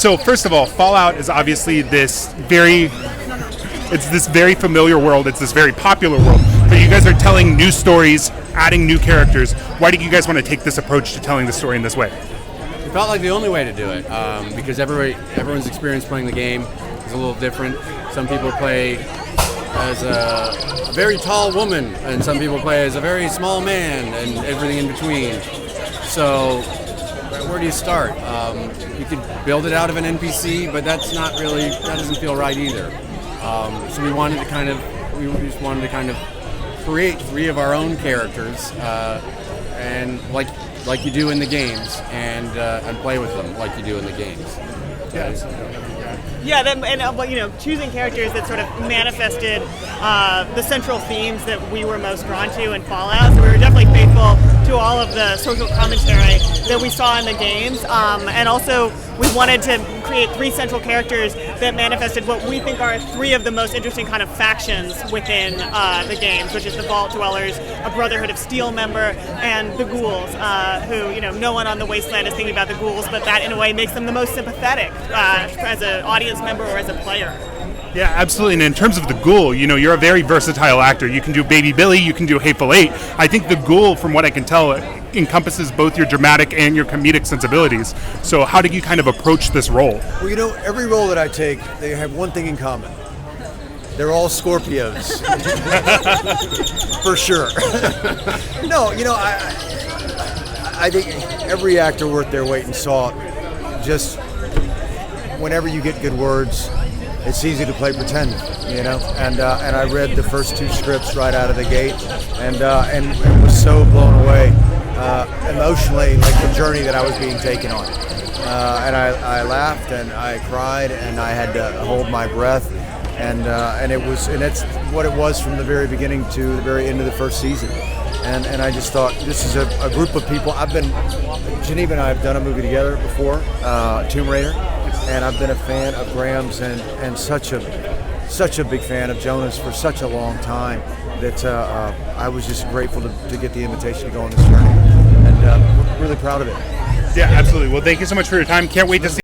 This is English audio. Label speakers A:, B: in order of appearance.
A: So first of all, Fallout is obviously this very familiar world. It's this very popular world. But you guys are telling new stories, adding new characters. Why did you guys want to take this approach to telling the story in this way?
B: It felt like the only way to do it because everyone's experience playing the game is a little different. Some people play as a very tall woman, and some people play as a very small man, and everything in between. So where do you start? You could build it out of an NPC, but that doesn't feel right either. So we just wanted to kind of create 3 of our own characters, and like you do in the games, and play with them like you do in the games.
C: Choosing characters that sort of manifested the central themes that we were most drawn to in Fallout. So we were definitely faithful to all of the social commentary that we saw in the games, and also we wanted to create 3 central characters that manifested what we think are 3 of the most interesting kind of factions within the games, which is the Vault Dwellers, a Brotherhood of Steel member, and the Ghouls, who, no one on the Wasteland is thinking about the Ghouls, but that in a way makes them the most sympathetic as an audience member or as a player.
A: Yeah, absolutely. And in terms of the Ghoul, you're a very versatile actor. You can do Baby Billy, you can do Hateful Eight. I think the Ghoul, from what I can tell, encompasses both your dramatic and your comedic sensibilities. So how did you kind of approach this role?
D: Well, every role that I take, they have one thing in common. They're all Scorpios. For sure. No, I think every actor worth their weight in salt, just whenever you get good words, it's easy to play pretend, and I read the first 2 scripts right out of the gate, and was so blown away emotionally, like the journey that I was being taken on, and I laughed and I cried and I had to hold my breath, and it's what it was from the very beginning to the very end of the first season, and I just thought this is a group of people. Geneva and I have done a movie together before, Tomb Raider. And I've been a fan of Graham's and such a big fan of Jonah's for such a long time that I was just grateful to get the invitation to go on this journey, and really proud of it.
A: Yeah, absolutely. Well, thank you so much for your time. Can't wait to see